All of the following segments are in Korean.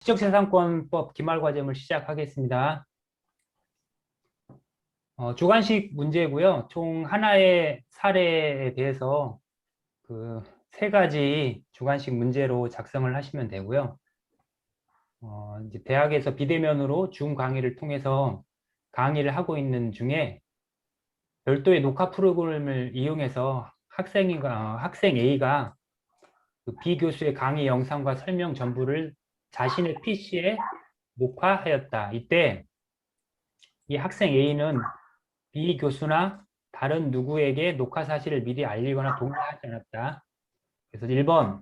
지적재산권법 기말과정을 시작하겠습니다. 주관식 문제고요. 총 하나의 사례에 대해서 그 세 가지 주관식 문제로 작성을 하시면 되고요. 이제 대학에서 비대면으로 줌 강의를 통해서 강의를 하고 있는 중에 별도의 녹화 프로그램을 이용해서 학생 A가 그 B 교수의 강의 영상과 설명 전부를 자신의 PC에 녹화하였다. 이때 이 학생 A는 B 교수나 다른 누구에게 녹화 사실을 미리 알리거나 동의하지 않았다. 그래서 1번,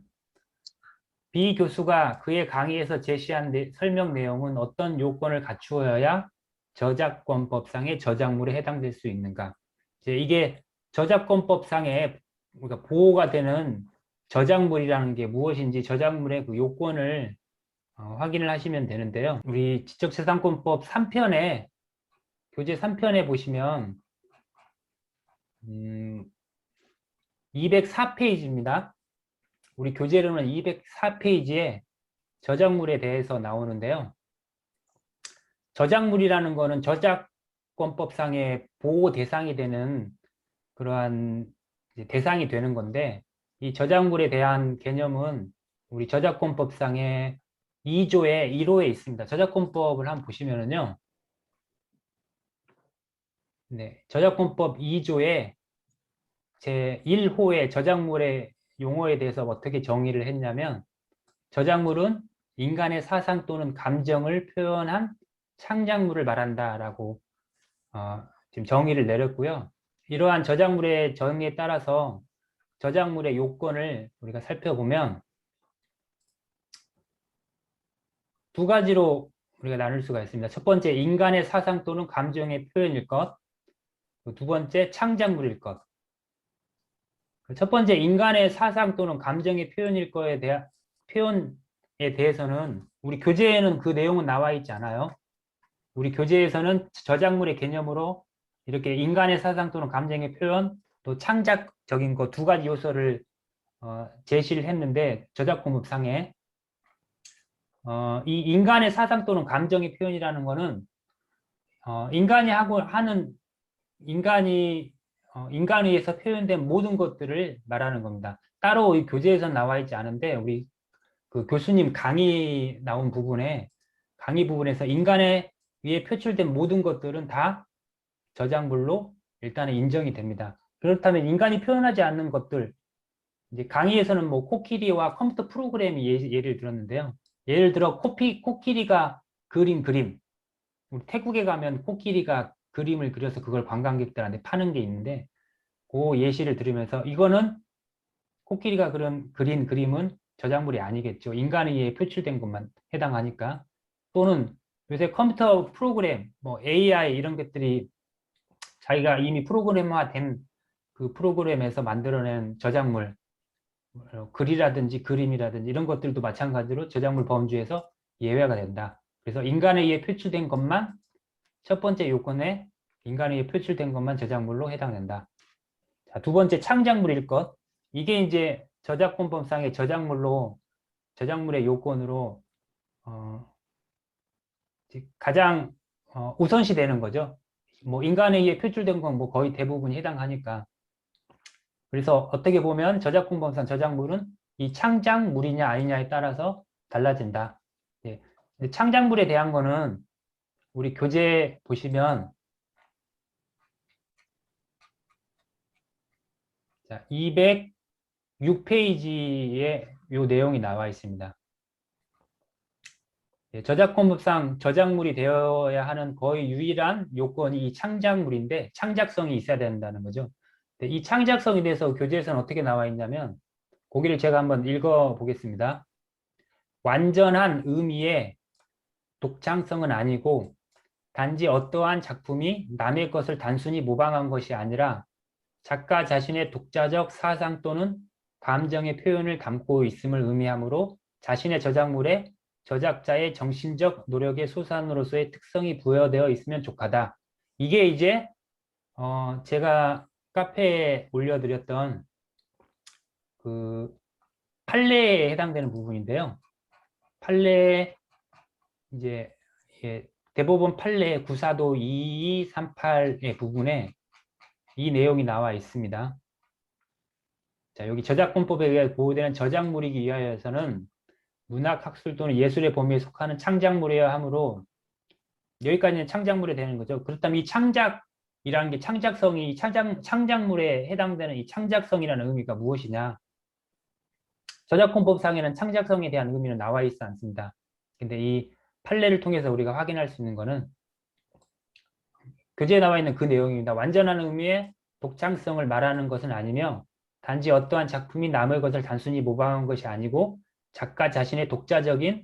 B 교수가 그의 강의에서 제시한 설명 내용은 어떤 요건을 갖추어야 저작권법상의 저작물에 해당될 수 있는가? 이제 이게 저작권법상의 우리가 보호가 되는 저작물이라는 게 무엇인지 저작물의 그 요건을 확인을 하시면 되는데요. 우리 지적재산권법 3편에 교재 3편에 보시면 204페이지입니다. 우리 교재로는 204페이지에 저작물에 대해서 나오는데요. 저작물이라는 거는 저작권법상의 보호 대상이 되는 그러한 대상이 되는 건데, 이 저작물에 대한 개념은 우리 저작권법상의 2조의 1호에 있습니다. 저작권법을 한번 보시면은요. 네, 저작권법 2조의 제1호의 저작물의 용어에 대해서 어떻게 정의를 했냐면, 저작물은 인간의 사상 또는 감정을 표현한 창작물을 말한다라고 지금 정의를 내렸고요. 이러한 저작물의 정의에 따라서 저작물의 요건을 우리가 살펴보면 두 가지로 우리가 나눌 수가 있습니다. 첫 번째, 인간의 사상 또는 감정의 표현일 것. 두 번째, 창작물일 것. 첫 번째, 인간의 사상 또는 감정의 표현에 대해서는 우리 교재에는 그 내용은 나와 있지 않아요. 우리 교재에서는 저작물의 개념으로 이렇게 인간의 사상 또는 감정의 표현, 또 창작적인 거 두 가지 요소를 제시를 했는데, 저작권법상에 이 인간의 사상 또는 감정의 표현이라는 거는 인간이 인간에 의해서 표현된 모든 것들을 말하는 겁니다. 따로 이 교재에서 나와 있지 않은데 우리 그 교수님 강의 부분에서 인간에 의해 표출된 모든 것들은 다 저작물로 일단은 인정이 됩니다. 그렇다면 인간이 표현하지 않는 것들, 이제 강의에서는 뭐 코끼리와 컴퓨터 프로그램이 예를 들었는데요. 예를 들어 코끼리가 그린 그림. 우리 태국에 가면 코끼리가 그림을 그려서 그걸 관광객들한테 파는 게 있는데 그 예시를 들으면서 이거는 코끼리가 그린 그림은 저작물이 아니겠죠. 인간에 의해 표출된 것만 해당하니까. 또는 요새 컴퓨터 프로그램, 뭐 AI 이런 것들이 자기가 이미 프로그램화된 그 프로그램에서 만들어낸 저작물, 글이라든지 그림이라든지 이런 것들도 마찬가지로 저작물 범주에서 예외가 된다. 그래서 인간에 의해 표출된 것만 첫 번째 요건에 인간에 의해 표출된 것만 저작물로 해당된다. 자, 두 번째 창작물일 것. 이게 이제 저작권법상의 저작물의 요건으로 가장 우선시 되는 거죠. 뭐 인간에 의해 표출된 건 뭐 거의 대부분 해당하니까. 그래서 어떻게 보면 저작권법상 저작물은 이 창작물이냐 아니냐에 따라서 달라진다. 예. 근데 창작물에 대한 거는 우리 교재 보시면 자, 206페이지에 이 내용이 나와 있습니다. 예, 저작권법상 저작물이 되어야 하는 거의 유일한 요건이 이 창작물인데 창작성이 있어야 된다는 거죠. 이 창작성에 대해서 교재에서는 어떻게 나와 있냐면 거기를 제가 한번 읽어 보겠습니다. 완전한 의미의 독창성은 아니고 단지 어떠한 작품이 남의 것을 단순히 모방한 것이 아니라 작가 자신의 독자적 사상 또는 감정의 표현을 담고 있음을 의미하므로 자신의 저작물에 저작자의 정신적 노력의 소산으로서의 특성이 부여되어 있으면 족하다. 이게 이제 제가 카페에 올려드렸던 그 판례에 해당되는 부분인데요. 판례 이제 대법원 판례 구사도 2238의 부분에 이 내용이 나와 있습니다. 자, 여기 저작권법에 의해 보호되는 저작물이기 위하여서는 문학학술 또는 예술의 범위에 속하는 창작물이어야 하므로 여기까지는 창작물이 되는 거죠. 그렇다면 이 창작이라는 게 창작성이 창작물에 해당되는 이 창작성이라는 의미가 무엇이냐? 저작권법상에는 창작성에 대한 의미는 나와 있지 않습니다. 근데 이 판례를 통해서 우리가 확인할 수 있는 거는 교재에 나와 있는 그 내용입니다. 완전한 의미의 독창성을 말하는 것은 아니며 단지 어떠한 작품이 남의 것을 단순히 모방한 것이 아니고 작가 자신의 독자적인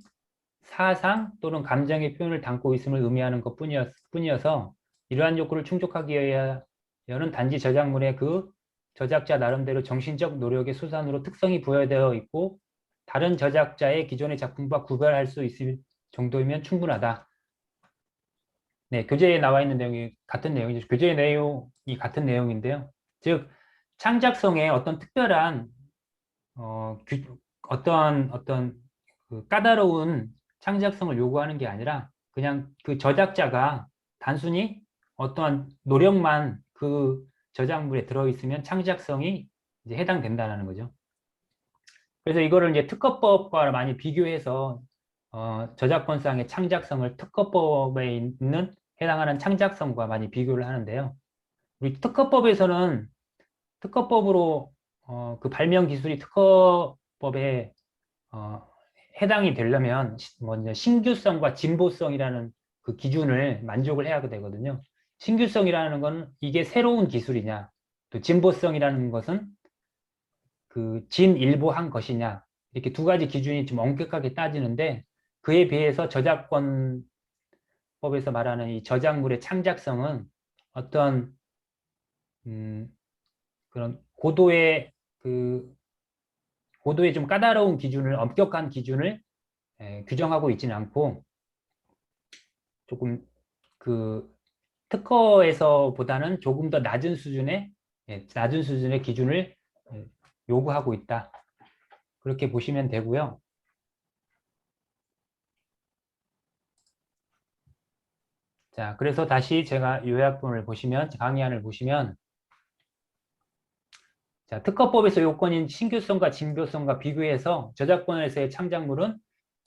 사상 또는 감정의 표현을 담고 있음을 의미하는 것뿐이어서 이러한 욕구를 충족하기 위하여는 단지 저작물의 그 저작자 나름대로 정신적 노력의 수단으로 특성이 부여되어 있고 다른 저작자의 기존의 작품과 구별할 수 있을 정도이면 충분하다. 네, 교재에 나와 있는 내용이 같은 내용이죠. 교재의 내용이 같은 내용인데요. 즉, 창작성에 어떤 특별한 어떤 그 까다로운 창작성을 요구하는 게 아니라 그냥 그 저작자가 단순히 어떠한 노력만 그 저작물에 들어있으면 창작성이 이제 해당된다는 거죠. 그래서 이거를 이제 특허법과 많이 비교해서 저작권상의 창작성을 특허법에 있는 해당하는 창작성과 많이 비교를 하는데요. 우리 특허법에서는 특허법으로 그 발명 기술이 특허법에 해당이 되려면 먼저 신규성과 진보성이라는 그 기준을 만족을 해야 되거든요. 신규성이라는 건 이게 새로운 기술이냐, 또 진보성이라는 것은 그 진일보한 것이냐, 이렇게 두 가지 기준이 좀 엄격하게 따지는데 그에 비해서 저작권법에서 말하는 이 저작물의 창작성은 어떤 그런 고도의 좀 까다로운 기준을 엄격한 기준을 규정하고 있지는 않고 조금 그 특허에서보다는 조금 더 낮은 수준의 기준을 요구하고 있다. 그렇게 보시면 되고요. 자, 그래서 다시 제가 요약본을 보시면, 강의안을 보시면, 자, 특허법에서 요건인 신규성과 진보성과 비교해서 저작권에서의 창작물은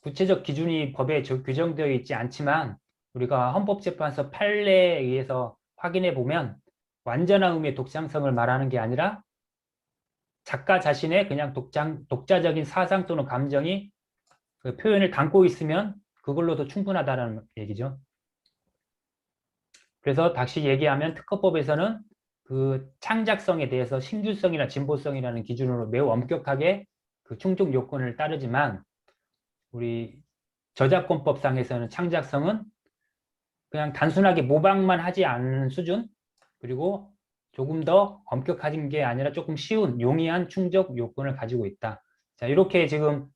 구체적 기준이 법에 규정되어 있지 않지만 우리가 헌법재판소 판례에 의해서 확인해 보면 완전한 의미의 독창성을 말하는 게 아니라 작가 자신의 그냥 독자적인 사상 또는 감정이 그 표현을 담고 있으면 그걸로도 충분하다는 얘기죠. 그래서 다시 얘기하면 특허법에서는 그 창작성에 대해서 신규성이나 진보성이라는 기준으로 매우 엄격하게 그 충족 요건을 따르지만 우리 저작권법상에서는 창작성은 그냥 단순하게 모방만 하지 않는 수준, 그리고 조금 더 엄격한 게 아니라 조금 쉬운 용이한 충족 요건을 가지고 있다. 자, 이렇게 지금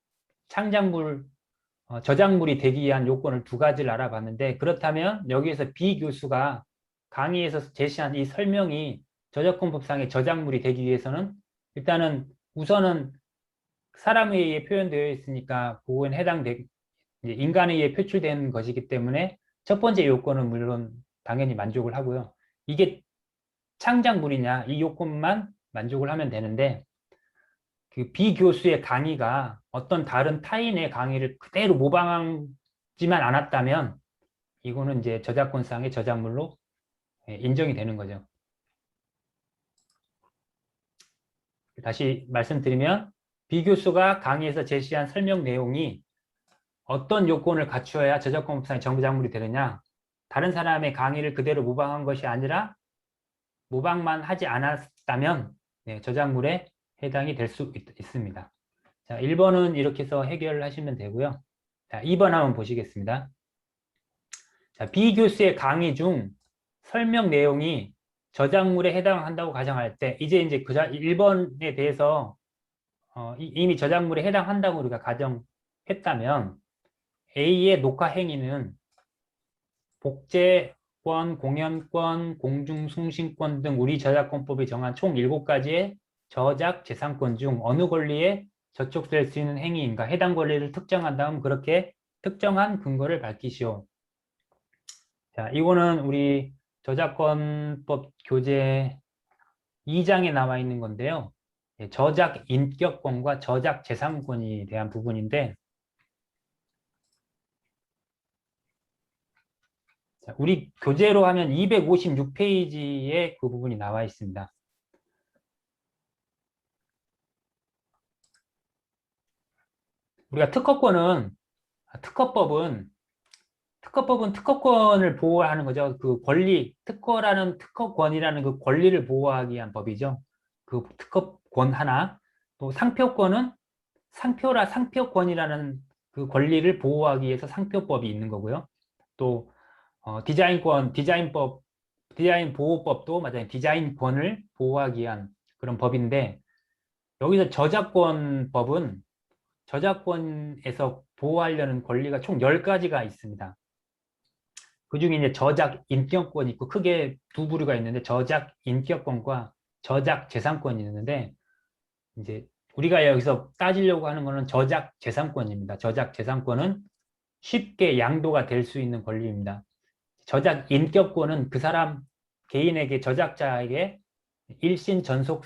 저작물이 되기 위한 요건을 두 가지를 알아봤는데, 그렇다면 여기에서 B 교수가 강의에서 제시한 이 설명이 저작권법상의 저작물이 되기 위해서는 일단은 우선은 사람에 의해 표현되어 있으니까 그거에 인간에 의해 표출된 것이기 때문에 첫 번째 요건은 물론 당연히 만족을 하고요. 이게 창작물이냐 이 요건만 만족을 하면 되는데 그 B 교수의 강의가 어떤 다른 타인의 강의를 그대로 모방하지만 않았다면 이거는 이제 저작권상의 저작물로 인정이 되는 거죠. 다시 말씀드리면 B 교수가 강의에서 제시한 설명 내용이 어떤 요건을 갖추어야 저작권법상의 저작물이 되느냐? 다른 사람의 강의를 그대로 모방한 것이 아니라 모방만 하지 않았다면 저작물에 해당이 될 수 있습니다. 자, 1번은 이렇게 해서 해결하시면 되고요. 자, 2번 한번 보시겠습니다. 자, B 교수의 강의 중 설명 내용이 저작물에 해당한다고 가정할 때 이제 그 1번에 대해서 이미 저작물에 해당한다고 우리가 가정했다면 A의 녹화 행위는 복제권, 공연권, 공중송신권 등 우리 저작권법이 정한 총 7가지의 저작 재산권 중 어느 권리에 저촉될 수 있는 행위인가 해당 권리를 특정한 다음 그렇게 특정한 근거를 밝히시오. 자, 이거는 우리 저작권법 교재 2장에 나와 있는 건데요. 저작 인격권과 저작 재산권에 대한 부분인데, 자, 우리 교재로 하면 256페이지에 그 부분이 나와 있습니다. 우리가 특허법은 특허권을 보호하는 거죠. 그 권리, 특허권이라는 그 권리를 보호하기 위한 법이죠. 그 특허권 하나. 또 상표권이라는 그 권리를 보호하기 위해서 상표법이 있는 거고요. 또 디자인 보호법도 맞아요. 디자인권을 보호하기 위한 그런 법인데, 여기서 저작권에서 보호하려는 권리가 총 10가지가 있습니다. 그 중에 이제 저작 인격권이 있고, 크게 두 부류가 있는데, 저작 인격권과 저작 재산권이 있는데, 이제 우리가 여기서 따지려고 하는 거는 저작 재산권입니다. 저작 재산권은 쉽게 양도가 될 수 있는 권리입니다. 저작 인격권은 그 사람 개인에게, 저작자에게 일신 전속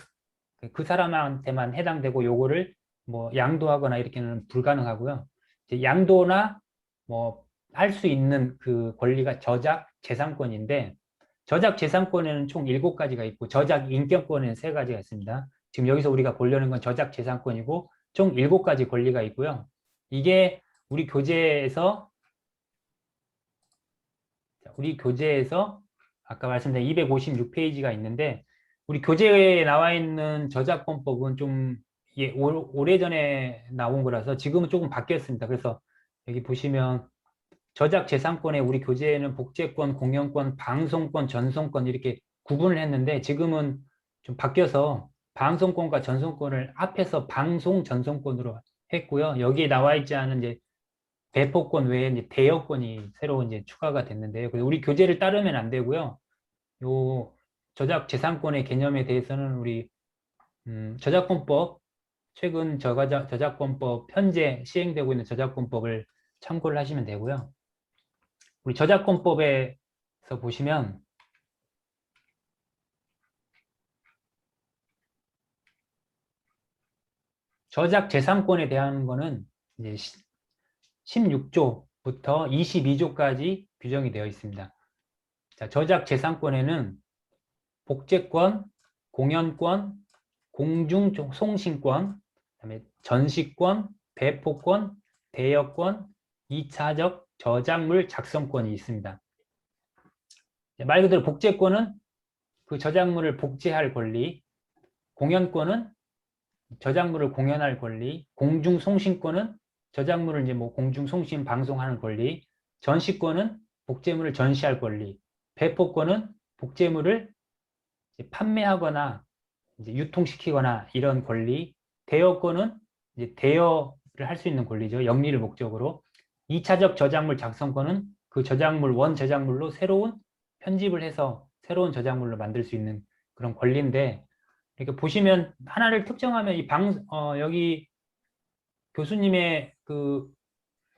그 사람한테만 해당되고, 요거를 뭐 양도하거나 이렇게는 불가능하고요. 이제 양도나 뭐 할 수 있는 그 권리가 저작 재산권인데, 저작 재산권에는 총 7가지가 있고 저작 인격권에는 3가지가 있습니다. 지금 여기서 우리가 보려는 건 저작 재산권이고 총 7가지 권리가 있고요. 이게 우리 교재에서 아까 말씀드린 256페이지가 있는데, 우리 교재에 나와 있는 저작권법은 좀 오래전에 나온 거라서 지금은 조금 바뀌었습니다. 그래서 여기 보시면 저작재산권에 우리 교재에는 복제권, 공연권, 방송권, 전송권 이렇게 구분을 했는데, 지금은 좀 바뀌어서 방송권과 전송권을 합해서 방송 전송권으로 했고요. 여기에 나와 있지 않은 이제 배포권 외에 이제 대여권이 새로 이제 추가가 됐는데요. 그래서 우리 교재를 따르면 안 되고요. 요 저작재산권의 개념에 대해서는 우리 저작권법, 최근 저작권법, 현재 시행되고 있는 저작권법을 참고를 하시면 되고요. 우리 저작권법에서 보시면 저작재산권에 대한 거는 이제 16조부터 22조까지 규정이 되어 있습니다. 자, 저작재산권에는 복제권, 공연권, 공중송신권, 그다음에 전시권, 배포권, 대여권, 2차적 저작물 작성권이 있습니다. 말 그대로 복제권은 그 저작물을 복제할 권리, 공연권은 저작물을 공연할 권리, 공중송신권은 저작물을 이제 뭐 공중송신 방송하는 권리, 전시권은 복제물을 전시할 권리, 배포권은 복제물을 판매하거나 이제 유통시키거나 이런 권리, 대여권은 이제 대여를 할 수 있는 권리죠. 영리를 목적으로. 2차적 저작물 작성권은 그 원 저작물로 새로운 편집을 해서 새로운 저작물로 만들 수 있는 그런 권리인데, 이렇게 보시면 하나를 특정하면 여기 교수님의 그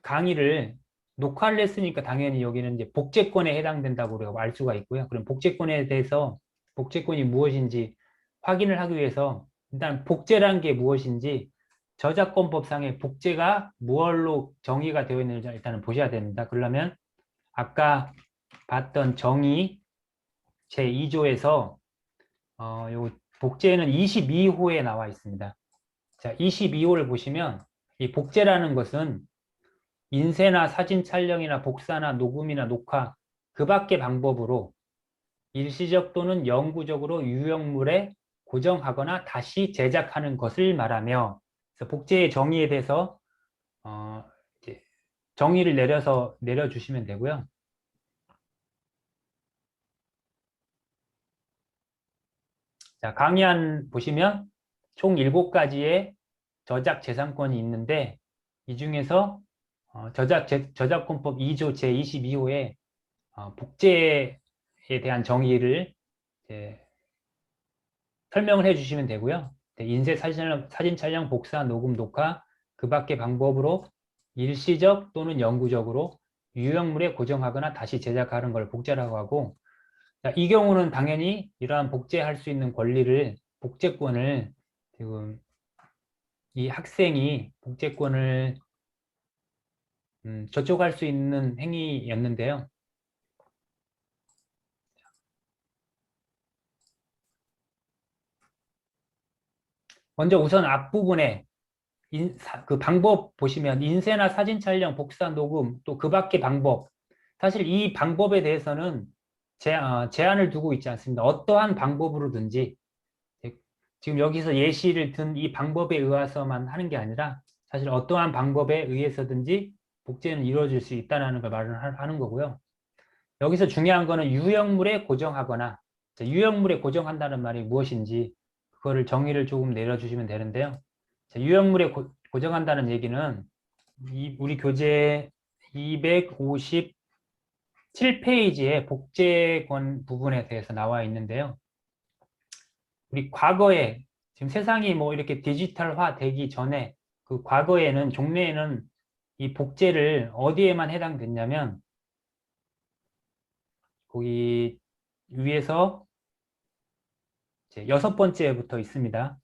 강의를 녹화를 했으니까 당연히 여기는 이제 복제권에 해당된다고 우리가 알 수가 있고요. 그럼 복제권에 대해서 복제권이 무엇인지 확인을 하기 위해서 일단 복제란 게 무엇인지, 저작권법상의 복제가 무얼로 정의가 되어 있는지 일단은 보셔야 됩니다. 그러려면 아까 봤던 정의 제2조에서 요 복제는 22호에 나와 있습니다. 자, 22호를 보시면 이 복제라는 것은 인쇄나 사진 촬영이나 복사나 녹음이나 녹화 그 밖의 방법으로 일시적 또는 영구적으로 유형물에 고정하거나 다시 제작하는 것을 말하며, 그래서 복제의 정의에 대해서 이제 정의를 내려주시면 되고요. 자, 강의안 보시면 총 7가지의 저작 재산권이 있는데, 이 중에서 저작권법 2조 제22호에 복제에 대한 정의를 이제 설명을 해주시면 되고요. 인쇄, 사진 촬영, 복사, 녹음, 녹화 그 밖의 방법으로 일시적 또는 영구적으로 유형물에 고정하거나 다시 제작하는 걸 복제라고 하고, 자, 이 경우는 당연히 이러한 복제할 수 있는 권리를, 복제권을 지금 이 학생이 복제권을 저촉할 수 있는 행위였는데요. 먼저 우선 앞부분에 그 방법 보시면 인쇄나 사진 촬영, 복사, 녹음, 또 그 밖의 방법. 사실 이 방법에 대해서는 제한을 두고 있지 않습니다. 어떠한 방법으로든지 지금 여기서 예시를 든 이 방법에 의해서만 하는 게 아니라 사실 어떠한 방법에 의해서든지 복제는 이루어질 수 있다는 걸 말을 하는 거고요. 여기서 중요한 거는 유형물에 고정하거나, 자, 유형물에 고정한다는 말이 무엇인지 그거를 정의를 조금 내려주시면 되는데요. 자, 유형물에 고정한다는 얘기는 우리 교재 257페이지에 복제권 부분에 대해서 나와 있는데요. 우리 과거에 지금 세상이 뭐 이렇게 디지털화 되기 전에 그 과거에는 종래에는 이 복제를 어디에만 해당됐냐면 거기 위에서 이제 6번째부터 있습니다.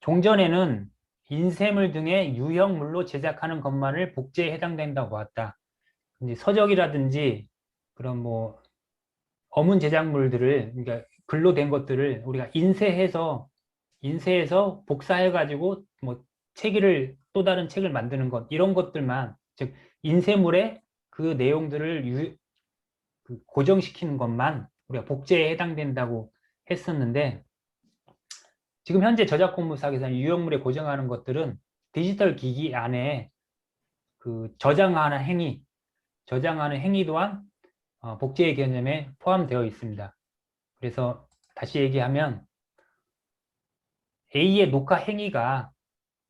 종전에는 인쇄물 등의 유형물로 제작하는 것만을 복제에 해당된다고 봤다. 이제 서적이라든지 그런 뭐 어문 제작물들을, 그러니까 글로 된 것들을 우리가 인쇄해서 복사해가지고 뭐 책을 또 다른 책을 만드는 것, 이런 것들만, 즉 인쇄물의 그 내용들을 그 고정시키는 것만 우리가 복제에 해당된다고 했었는데, 지금 현재 저작권법상에서는 유형물에 고정하는 것들은 디지털 기기 안에 그 저장하는 행위 또한 복제의 개념에 포함되어 있습니다. 그래서 다시 얘기하면 A의 녹화 행위가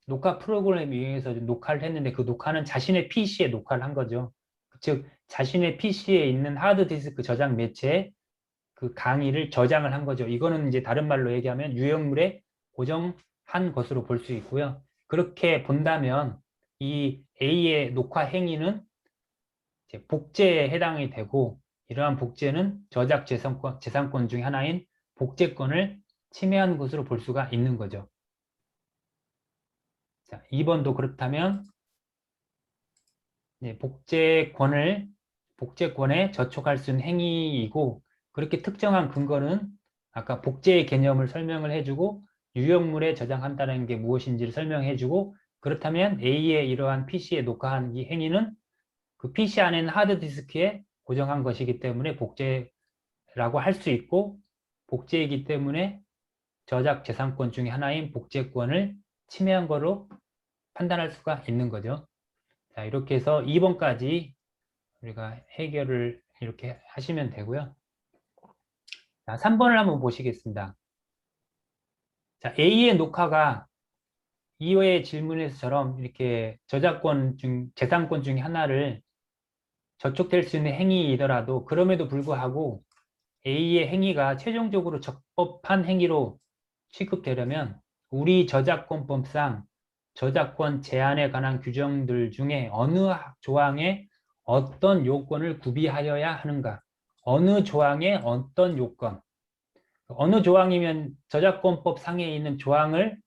녹화 프로그램 이용해서 녹화를 했는데 그 녹화는 자신의 PC에 녹화를 한 거죠. 즉 자신의 PC에 있는 하드디스크 저장 매체에 그 강의를 저장을 한 거죠. 이거는 이제 다른 말로 얘기하면 유형물에 고정한 것으로 볼 수 있고요. 그렇게 본다면 이 A의 녹화 행위는 이제 복제에 해당이 되고, 이러한 복제는 저작 재산권 중 하나인 복제권을 침해한 것으로 볼 수가 있는 거죠. 자, 2번도 그렇다면 복제권에 저촉할 수 있는 행위이고, 그렇게 특정한 근거는 아까 복제의 개념을 설명을 해주고 유형물에 저장한다는 게 무엇인지를 설명해주고, 그렇다면 A의 이러한 PC에 녹화한 이 행위는 그 PC 안에 있는 하드디스크에 고정한 것이기 때문에 복제라고 할 수 있고, 복제이기 때문에 저작 재산권 중에 하나인 복제권을 침해한 거로 판단할 수가 있는 거죠. 자, 이렇게 해서 2번까지 우리가 해결을 이렇게 하시면 되고요. 자, 3번을 한번 보시겠습니다. 자, A의 녹화가 이외의 질문에서처럼 이렇게 재산권 중에 하나를 저촉될 수 있는 행위이더라도, 그럼에도 불구하고 A의 행위가 최종적으로 적법한 행위로 취급되려면 우리 저작권법상 저작권 제한에 관한 규정들 중에 어느 조항에 어떤 요건을 구비하여야 하는가? 어느 조항에 어떤 요건? 어느 조항이면 저작권법 상에 있는 조항을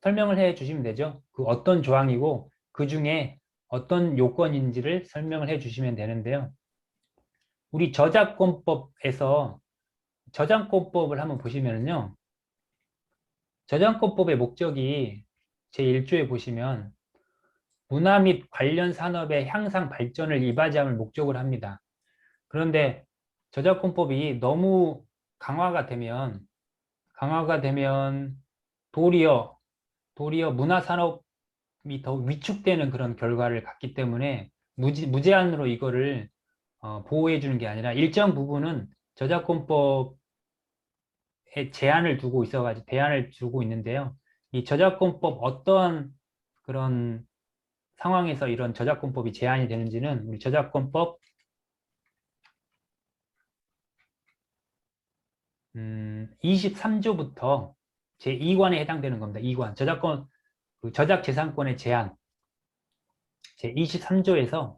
설명을 해 주시면 되죠. 그 어떤 조항이고 그 중에 어떤 요건인지를 설명을 해 주시면 되는데요. 우리 저작권법을 한번 보시면요. 저작권법의 목적이 제1조에 보시면 문화 및 관련 산업의 향상 발전을 이바지함을 목적으로 합니다. 그런데 저작권법이 너무 강화가 되면 도리어 문화 산업이 더 위축되는 그런 결과를 갖기 때문에 무제한으로 이거를 보호해 주는 게 아니라 일정 부분은 저작권법에 대안을 두고 있는데요. 이 저작권법 어떤 그런 상황에서 이런 저작권법이 제한이 되는지는 우리 저작권법 23조부터 제2관에 해당되는 겁니다. 2관 저작재산권의 제한. 제 23조에서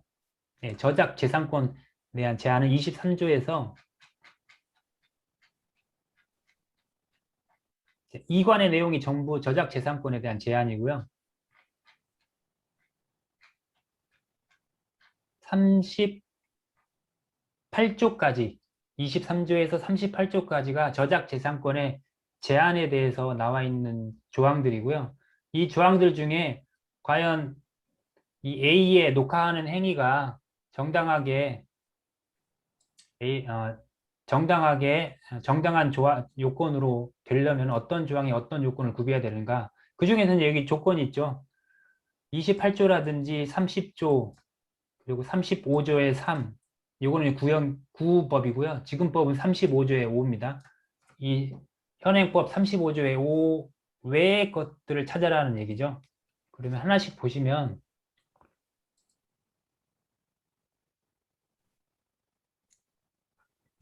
저작 재산권에 대한 제한은 23조에서 이관의 내용이 전부 저작 재산권에 대한 제한이고요. 38조까지 23조에서 38조까지가 저작 재산권의 제한에 대해서 나와 있는 조항들이고요. 이 조항들 중에 과연 이 A의 녹화하는 행위가 정당하게 정당한 요건으로 되려면 어떤 조항이 어떤 요건을 구비해야 되는가? 그 중에서는 여기 조건이 있죠. 28조라든지 30조 그리고 35조의 3 이거는 구법이고요. 지금 법은 35조의 5입니다. 이 현행법 35조의 5 외의 것들을 찾아라는 얘기죠. 그러면 하나씩 보시면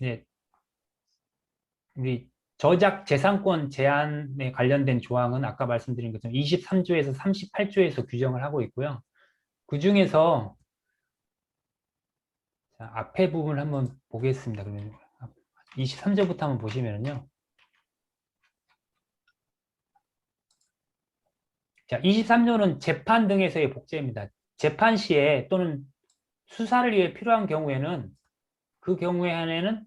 네, 우리 저작 재산권 제한에 관련된 조항은 아까 말씀드린 것처럼 23조에서 38조에서 규정을 하고 있고요. 그 중에서 앞에 부분을 한번 보겠습니다. 그러면 23조부터 한번 보시면요. 자, 23조는 재판 등에서의 복제입니다. 재판 시에 또는 수사를 위해 필요한 경우에는 그 경우에 한해는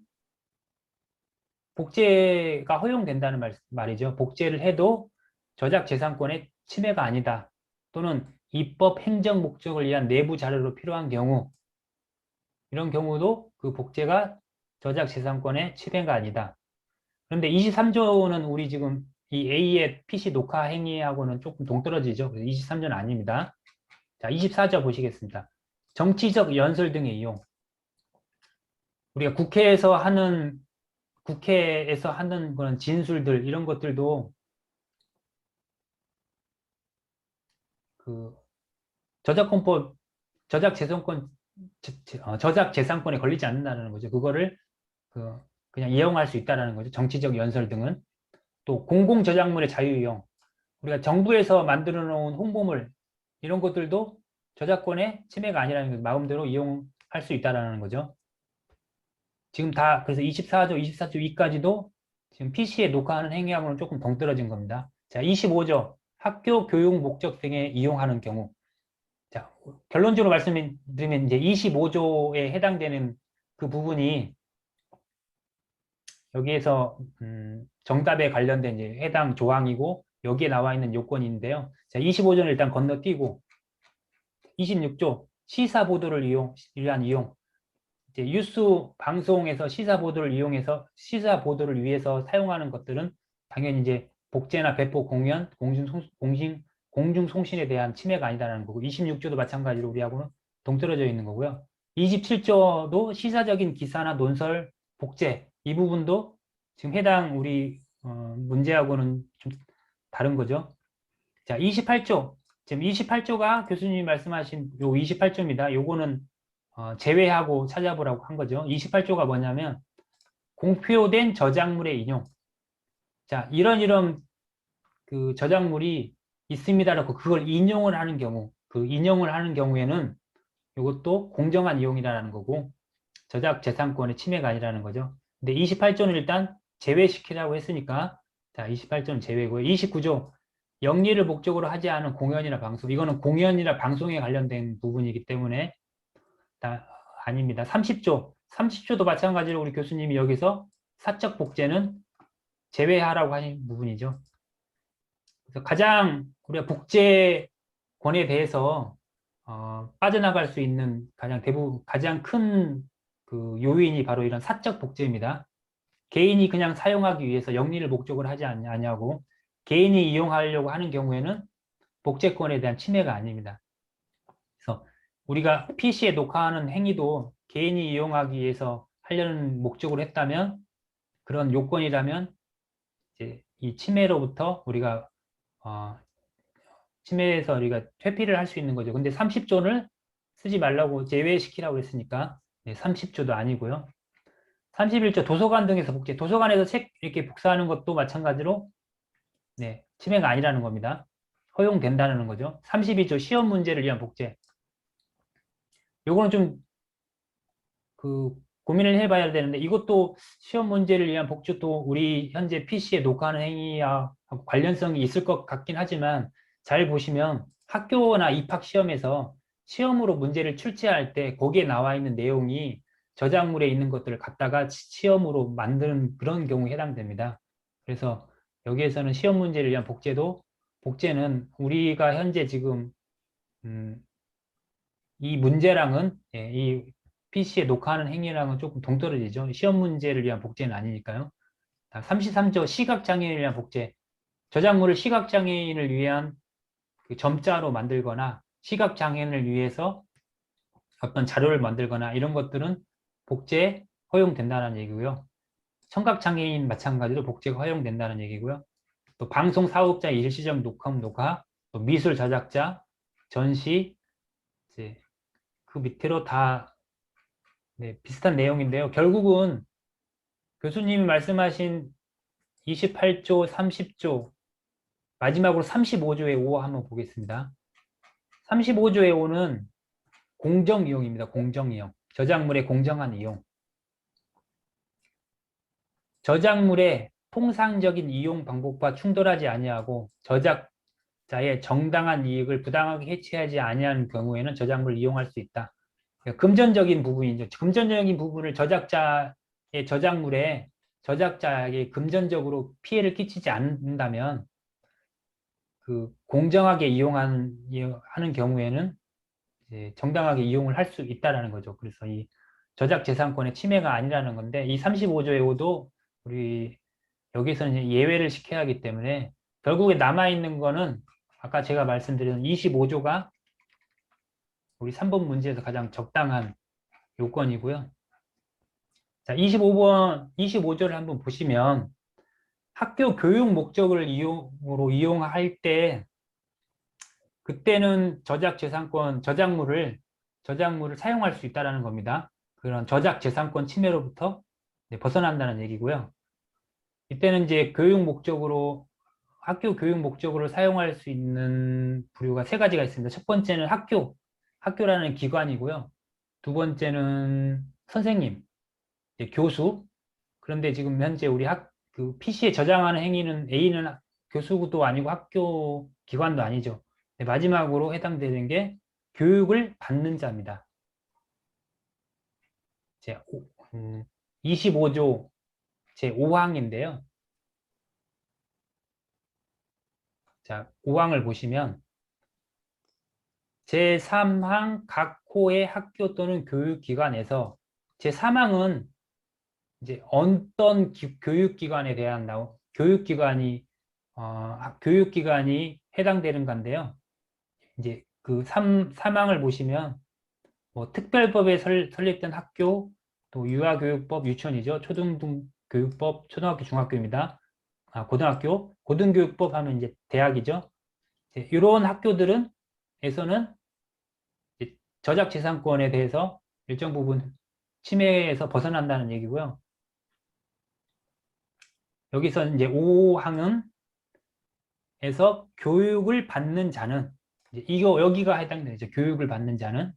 복제가 허용된다는 말이죠. 복제를 해도 저작 재산권의 침해가 아니다. 또는 입법 행정 목적을 위한 내부 자료로 필요한 경우 이런 경우도 그 복제가 저작 재산권의 침해가 아니다. 그런데 23조는 우리 지금 이 A의 PC 녹화 행위하고는 조금 동떨어지죠. 그래서 23조는 아닙니다. 자, 24조 보시겠습니다. 정치적 연설 등의 이용. 우리가 국회에서 하는 그런 진술들 이런 것들도 그 저작권법 저작 재산권에 걸리지 않는다는 거죠. 그거를 그냥 이용할 수 있다는 거죠. 정치적 연설 등은 또 공공 저작물의 자유 이용. 우리가 정부에서 만들어 놓은 홍보물 이런 것들도 저작권의 침해가 아니라는 거 마음대로 이용할 수 있다는 거죠. 지금 다 그래서 24조 2까지도 지금 PC에 녹화하는 행위하고는 조금 동떨어진 겁니다. 자, 25조 학교 교육 목적 등에 이용하는 경우. 자, 결론적으로 말씀드리면 이제 25조에 해당되는 그 부분이 여기에서 정답에 관련된 이제 해당 조항이고 여기에 나와 있는 요건인데요. 자, 25조는 일단 건너뛰고 26조 시사 보도를 위한 이용. 이제 뉴스 방송에서 시사 보도를 위해서 사용하는 것들은 당연히 이제 복제나 배포 공연, 공중송신에 대한 침해가 아니다라는 거고 26조도 마찬가지로 우리하고는 동떨어져 있는 거고요. 27조도 시사적인 기사나 논설, 복제 이 부분도 지금 해당 우리 문제하고는 좀 다른 거죠. 자, 28조. 지금 28조가 교수님이 말씀하신 요 28조입니다. 요거는 제외하고 찾아보라고 한 거죠. 28조가 뭐냐면 공표된 저작물의 인용. 자, 이런 그 저작물이 있습니다라고 그걸 인용을 하는 경우, 그 인용을 하는 경우에는 이것도 공정한 이용이라는 거고 저작 재산권의 침해가 아니라는 거죠. 근데 28조는 일단 제외시키라고 했으니까 자, 28조는 제외고요. 29조 영리를 목적으로 하지 않은 공연이나 방송. 이거는 공연이나 방송에 관련된 부분이기 때문에 아닙니다. 30조도 마찬가지로 우리 교수님이 여기서 사적 복제는 제외하라고 하는 부분이죠. 그래서 가장 우리가 복제권에 대해서 빠져나갈 수 있는 가장 큰 그 요인이 바로 이런 사적 복제입니다. 개인이 그냥 사용하기 위해서 영리를 목적으로 하지 않냐고 개인이 이용하려고 하는 경우에는 복제권에 대한 침해가 아닙니다. 그래서 우리가 PC에 녹화하는 행위도 개인이 이용하기 위해서 하려는 목적으로 했다면 그런 요건이라면 이제 이 침해로부터 침해에서 우리가 회피를 할 수 있는 거죠. 근데 30조를 쓰지 말라고 제외시키라고 했으니까 30조도 아니고요. 31조 도서관 등에서 복제. 도서관에서 책 이렇게 복사하는 것도 마찬가지로 침해가 아니라는 겁니다. 허용된다는 거죠. 32조 시험 문제를 위한 복제. 요거는 좀 그 고민을 해봐야 되는데 이것도 시험 문제를 위한 복주도 우리 현재 PC에 녹화하는 행위와 관련성이 있을 것 같긴 하지만 잘 보시면 학교나 입학 시험에서 시험으로 문제를 출제할 때 거기에 나와 있는 내용이 저작물에 있는 것들을 갖다가 시험으로 만드는 그런 경우에 해당됩니다. 그래서 여기에서는 시험 문제를 위한 복제는 우리가 현재 지금 음, 이 문제랑은 이 PC에 녹화하는 행위랑은 조금 동떨어지죠. 시험 문제를 위한 복제는 아니니까요. 33조 시각장애인을 위한 복제. 저작물을 시각장애인을 위한 그 점자로 만들거나 시각장애인을 위해서 어떤 자료를 만들거나 이런 것들은 복제 허용된다는 얘기고요. 청각장애인 마찬가지로 복제가 허용된다는 얘기고요. 또 방송 사업자 일시적 녹화, 또 미술 제작자, 전시, 이제 그 밑으로 다 비슷한 내용인데요. 결국은 교수님이 말씀하신 28조, 30조, 마지막으로 35조의 5 한번 보겠습니다. 35조의 5는 공정이용입니다. 공정이용. 저작물의 공정한 이용. 저작물의 통상적인 이용 방법과 충돌하지 아니하고 저작자의 정당한 이익을 부당하게 해치하지 아니하는 경우에는 저작물을 이용할 수 있다. 금전적인 부분이죠. 금전적인 부분을 저작자의 저작물에 저작자에게 금전적으로 피해를 끼치지 않는다면 그 공정하게 하는 경우에는 이제 정당하게 이용을 할 수 있다라는 거죠. 그래서 이 저작재산권의 침해가 아니라는 건데 이 35조의 5도 우리 여기서는 이제 예외를 시켜야 하기 때문에 결국에 남아있는 거는 아까 제가 말씀드린 25조가 우리 3번 문제에서 가장 적당한 요건이고요. 자, 25조를 한번 보시면 학교 교육 목적을 이용할 때 그때는 저작물을 사용할 수 있다라는 겁니다. 그런 저작재산권 침해로부터 벗어난다는 얘기고요. 이때는 이제 학교 교육 목적으로 사용할 수 있는 부류가 세 가지가 있습니다. 첫 번째는 학교라는 기관이고요. 두 번째는 선생님, 교수. 그런데 지금 현재 그 PC에 저장하는 행위는 A는 교수도 아니고 학교 기관도 아니죠. 마지막으로 해당되는 게 교육을 받는 자입니다. 제 25조 제5항인데요. 자, 5항을 보시면 제3항 각 호의 학교 또는 교육기관에서 제3항은 이제 어떤 교육기관에 대한 교육기관이 해당되는 건데요. 이제 그 3항을 보시면 뭐 특별법에 설립된 학교, 또 유아교육법, 유치원이죠. 초등교육법, 초등학교, 중학교입니다. 고등교육법 하면 이제 대학이죠. 이런 학교들에서는 저작재산권에 대해서 일정 부분 침해에서 벗어난다는 얘기고요. 여기서 이제 5항은 에서 교육을 받는 자는 여기가 해당되죠. 교육을 받는 자는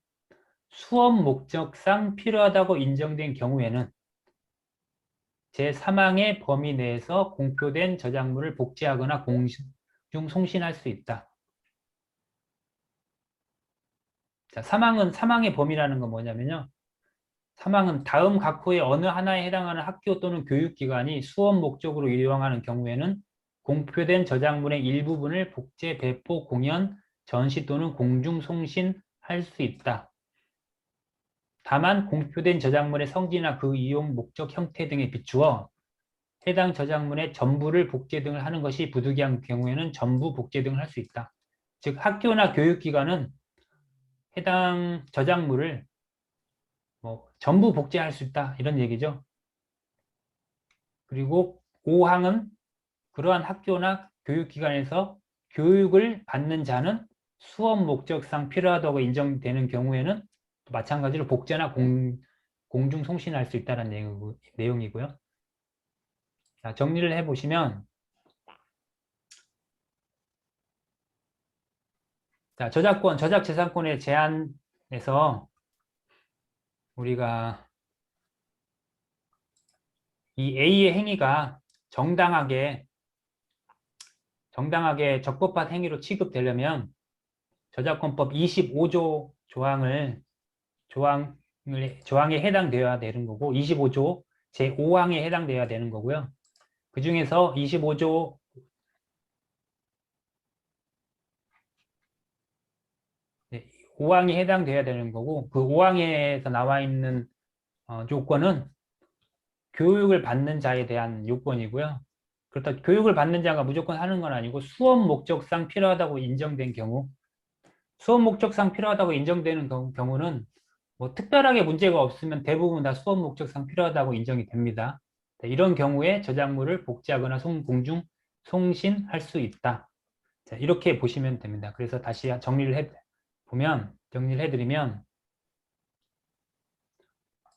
수업 목적상 필요하다고 인정된 경우에는 제3항의 범위 내에서 공표된 저작물을 복제하거나 공중 송신할 수 있다. 자, 3항의 범위라는 건 뭐냐면요. 3항은 다음 각 호의 어느 하나에 해당하는 학교 또는 교육기관이 수업 목적으로 이용하는 경우에는 공표된 저작물의 일부분을 복제, 배포, 공연, 전시 또는 공중 송신할 수 있다. 다만 공표된 저작물의 성질이나 그 이용 목적 형태 등에 비추어 해당 저작물의 전부를 복제 등을 하는 것이 부득이한 경우에는 전부 복제 등을 할 수 있다. 즉 학교나 교육기관은 해당 저작물을 뭐 전부 복제할 수 있다 이런 얘기죠. 그리고 5항은 그러한 학교나 교육기관에서 교육을 받는 자는 수업 목적상 필요하다고 인정되는 경우에는 마찬가지로 복제나 공중 송신할 수 있다는 내용이고요. 자, 정리를 해보시면 자, 저작재산권의 제한에서 우리가 이 A의 행위가 정당하게 적법한 행위로 취급되려면 저작권법 25조 조항에 해당되어야 되는 거고, 25조 제5항에 해당되어야 되는 거고요. 그 중에서 25조 5항에 해당되어야 되는 거고, 그 5항에서 나와 있는 요건은 교육을 받는 자에 대한 요건이고요. 그렇다 교육을 받는 자가 무조건 하는 건 아니고 수업 목적상 필요하다고 인정된 경우, 수업 목적상 필요하다고 인정되는 경우는 뭐 특별하게 문제가 없으면 대부분 다 수업 목적상 필요하다고 인정이 됩니다. 네, 이런 경우에 저작물을 복제하거나 공중 송신할 수 있다. 자, 이렇게 보시면 됩니다. 그래서 다시 정리를 해드리면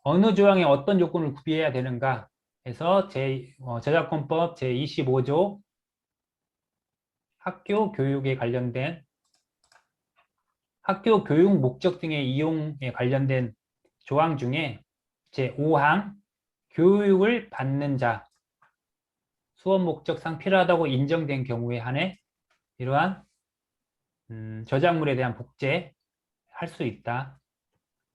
어느 조항에 어떤 요건을 구비해야 되는가 해서 저작권법 제25조 학교 교육에 관련된 학교 교육 목적 등의 이용에 관련된 조항 중에 제5항 교육을 받는 자 수업 목적상 필요하다고 인정된 경우에 한해 이러한 저작물에 대한 복제 할 수 있다.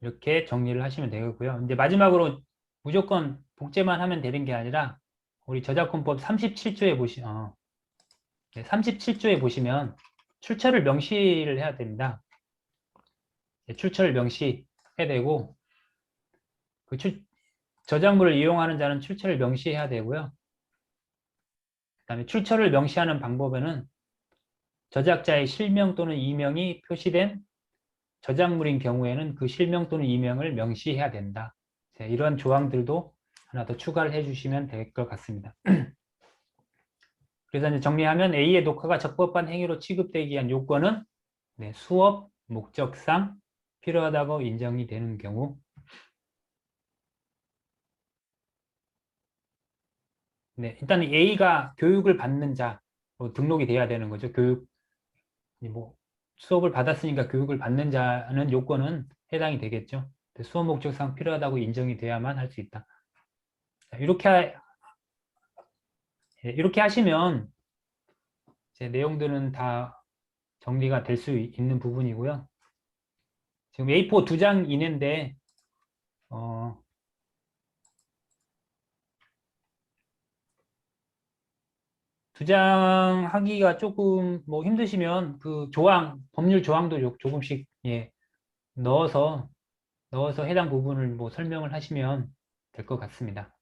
이렇게 정리를 하시면 되겠고요. 이제 마지막으로 무조건 복제만 하면 되는 게 아니라 우리 저작권법 37조에 보시면 출처를 명시를 해야 됩니다. 출처를 명시해야 되고 그 저작물을 이용하는 자는 출처를 명시해야 되고요. 그다음에 출처를 명시하는 방법에는 저작자의 실명 또는 이명이 표시된 저작물인 경우에는 그 실명 또는 이명을 명시해야 된다. 이런 조항들도 하나 더 추가를 해주시면 될 것 같습니다. 그래서 이제 정리하면 A의 녹화가 적법한 행위로 취급되기 위한 요건은 수업 목적상 필요하다고 인정이 되는 경우, 일단 A가 교육을 받는 자로 등록이 돼야 되는 거죠. 수업을 받았으니까 교육을 받는 자는 요건은 해당이 되겠죠. 수업 목적상 필요하다고 인정이 돼야만 할 수 있다. 이렇게 하시면 제 내용들은 다 정리가 될 수 있는 부분이고요. 지금 A4 2장 이내인데 두 장 하기가 조금 뭐 힘드시면 그 법률 조항도 조금씩 넣어서 해당 부분을 뭐 설명을 하시면 될 것 같습니다.